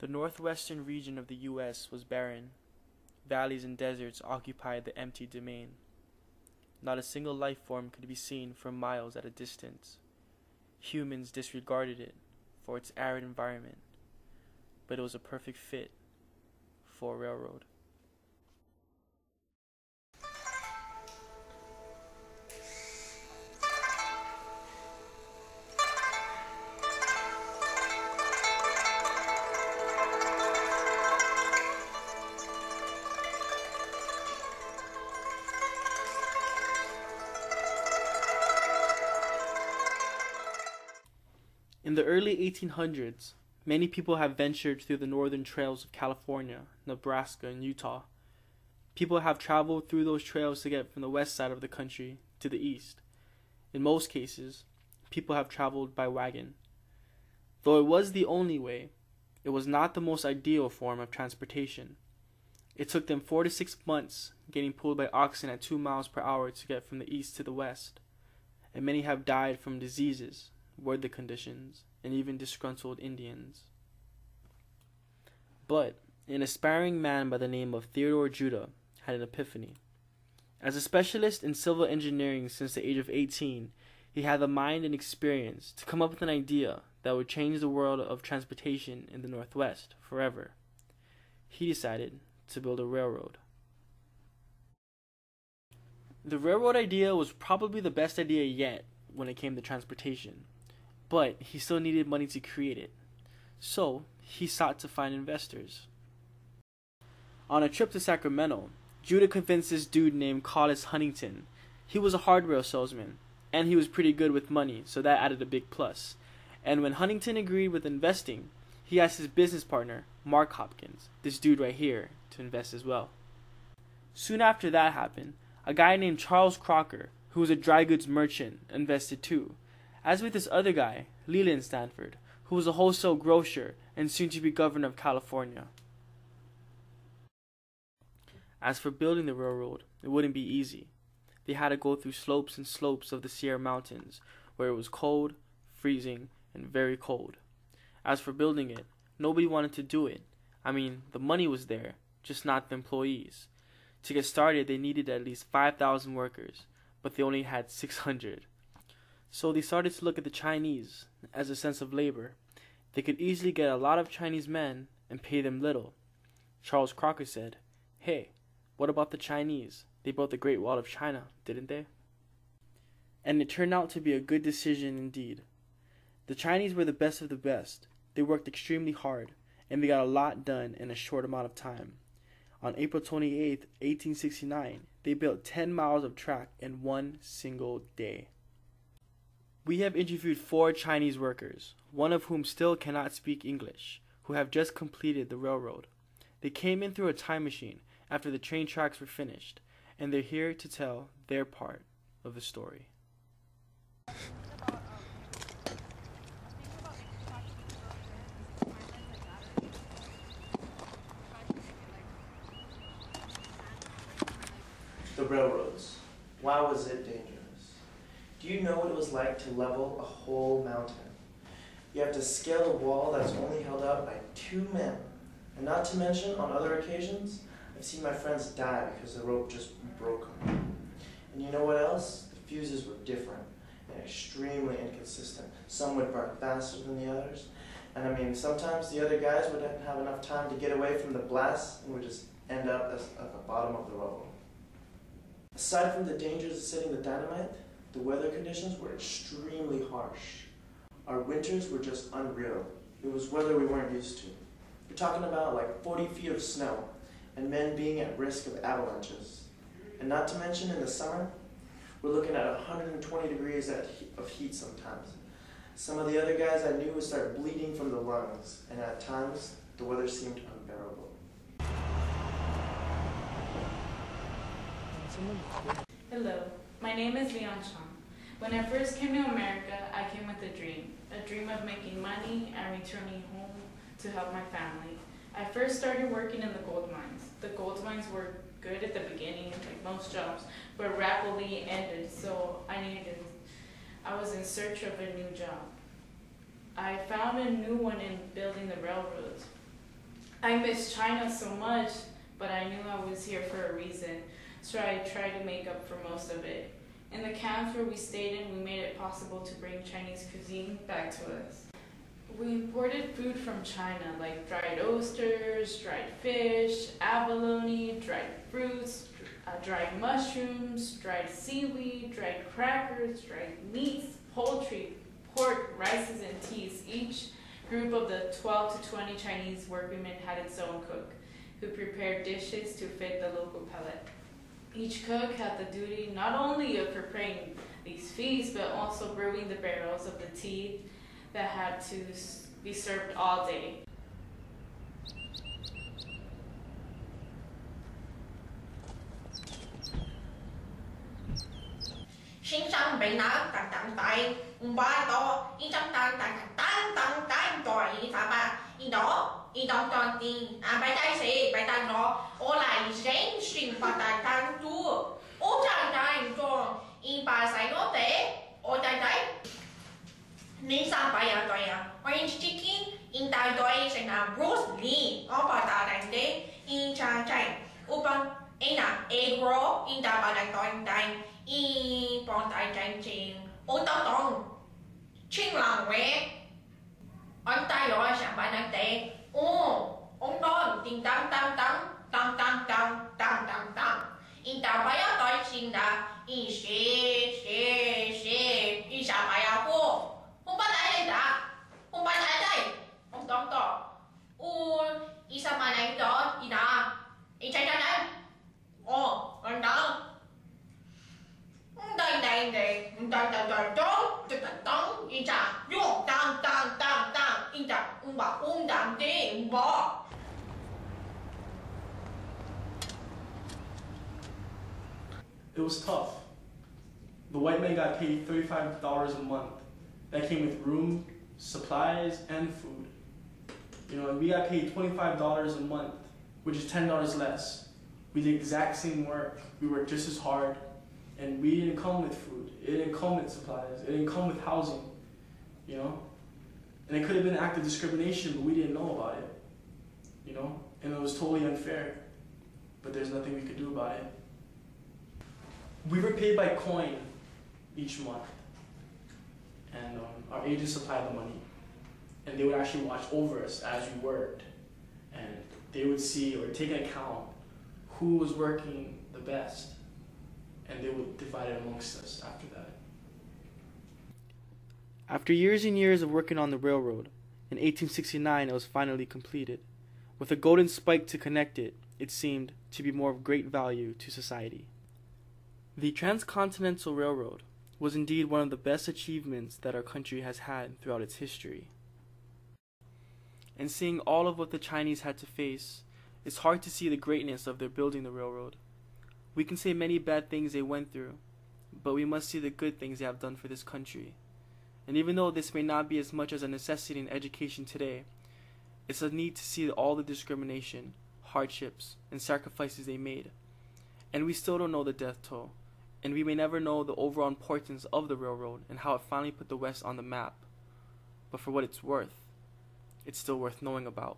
The northwestern region of the U.S. was barren. Valleys and deserts occupied the empty domain. Not a single life form could be seen for miles at a distance. Humans disregarded it for its arid environment, but it was a perfect fit for a railroad. In the early 1800s, many people have ventured through the northern trails of California, Nebraska, and Utah. People have traveled through those trails to get from the west side of the country to the east. In most cases, people have traveled by wagon. Though it was the only way, it was not the most ideal form of transportation. It took them 4 to 6 months getting pulled by oxen at 2 miles per hour to get from the east to the west, and many have died from diseases, weather conditions, and even disgruntled Indians. But an aspiring man by the name of Theodore Judah had an epiphany. As a specialist in civil engineering since the age of 18, he had the mind and experience to come up with an idea that would change the world of transportation in the Northwest forever. He decided to build a railroad. The railroad idea was probably the best idea yet when it came to transportation, but he still needed money to create it. So he sought to find investors. On a trip to Sacramento, Judah convinced this dude named Collis Huntington. He was a hardware salesman, and he was pretty good with money, so that added a big plus. And when Huntington agreed with investing, he asked his business partner, Mark Hopkins, this dude right here, to invest as well. Soon after that happened, a guy named Charles Crocker, who was a dry goods merchant, invested too, as with this other guy, Leland Stanford, who was a wholesale grocer and soon to be governor of California. As for building the railroad, it wouldn't be easy. They had to go through slopes and slopes of the Sierra Mountains, where it was cold, freezing, and very cold. As for building it, nobody wanted to do it. I mean, the money was there, just not the employees. To get started, they needed at least 5,000 workers, but they only had 600. So they started to look at the Chinese as a sense of labor. They could easily get a lot of Chinese men and pay them little. Charles Crocker said, "Hey, what about the Chinese? They built the Great Wall of China, didn't they?" And it turned out to be a good decision indeed. The Chinese were the best of the best. They worked extremely hard, and they got a lot done in a short amount of time. On April 28, 1869, they built 10 miles of track in one single day. We have interviewed 4 Chinese workers, one of whom still cannot speak English, who have just completed the railroad. They came in through a time machine after the train tracks were finished, and they're here to tell their part of the story. The railroads. Why was it dangerous? Do you know what it was like to level a whole mountain? You have to scale a wall that's only held up by 2 men. And not to mention, on other occasions, I've seen my friends die because the rope just broke them. And you know what else? The fuses were different and extremely inconsistent. Some would burn faster than the others. And I mean, sometimes the other guys wouldn't have enough time to get away from the blast and would just end up at the bottom of the rope. Aside from the dangers of setting the dynamite, the weather conditions were extremely harsh. Our winters were just unreal. It was weather we weren't used to. We're talking about like 40 feet of snow, and men being at risk of avalanches. And not to mention in the summer, we're looking at 120 degrees of heat sometimes. Some of the other guys I knew would start bleeding from the lungs, and at times, the weather seemed unbearable. Hello, my name is Leon Chong. When I first came to America, I came with a dream of making money and returning home to help my family. I first started working in the gold mines. The gold mines were good at the beginning, like most jobs, but rapidly ended, so I was in search of a new job. I found a new one in building the railroads. I miss China so much, but I knew I was here for a reason, so I tried to make up for most of it. In the camps where we stayed in, we made it possible to bring Chinese cuisine back to us. We imported food from China, like dried oysters, dried fish, abalone, dried fruits, dried mushrooms, dried seaweed, dried crackers, dried meats, poultry, pork, rices, and teas. Each group of the 12 to 20 Chinese workwomen had its own cook, who prepared dishes to fit the local palate. Each cook had the duty not only of preparing these feasts, but also brewing the barrels of the tea that had to be served all day. 先生被拿当当带，巴多一张当当当当当多一啥吧，一多一当当丁啊，白带谁白当多，我来人心把当当做，我当当做一把塞诺的，我当当。你上班呀对呀，orange chicken， in 大对是那 roast meat， 我把它当的 in 炸菜，我把 na egg roll in 大把当当当。 y bọn tại trang trình ô tao tông chuyên làm quét anh ta gọi sản phẩm năng tệ ô ông đó tìm tăng tăng tăng tăng tăng tăng tăng tăng tăng in ta phải ở tại xin đã in xe in sản phẩm cô không bắt tay đây đã không bắt tay đây ông tông đó ô in sản phẩm năng đó in đã in chạy ra đây ô anh đó đây đây đây đây đây đây đó đây đây đó in cha yo tăng tăng tăng tăng in cha bà đam đi bỏ. It was tough. The white man got paid $35 a month. That came with room, supplies, and food. You know, we got paid $25 a month, which is $10 less. We did the exact same work. We worked just as hard. And we didn't come with food. It didn't come with supplies. It didn't come with housing, you know? And it could have been an act of discrimination, but we didn't know about it, you know? And it was totally unfair, but there's nothing we could do about it. We were paid by coin each month, and our agents supplied the money. And they would actually watch over us as we worked, and they would see or take an account who was working the best. And they would divide it amongst us after that. After years and years of working on the railroad, in 1869 it was finally completed. With a golden spike to connect it, it seemed to be more of great value to society. The Transcontinental Railroad was indeed one of the best achievements that our country has had throughout its history. And seeing all of what the Chinese had to face, it's hard to see the greatness of their building the railroad. We can say many bad things they went through, but we must see the good things they have done for this country. And even though this may not be as much as a necessity in education today, it's a need to see all the discrimination, hardships, and sacrifices they made. And we still don't know the death toll, and we may never know the overall importance of the railroad and how it finally put the West on the map. But for what it's worth, it's still worth knowing about.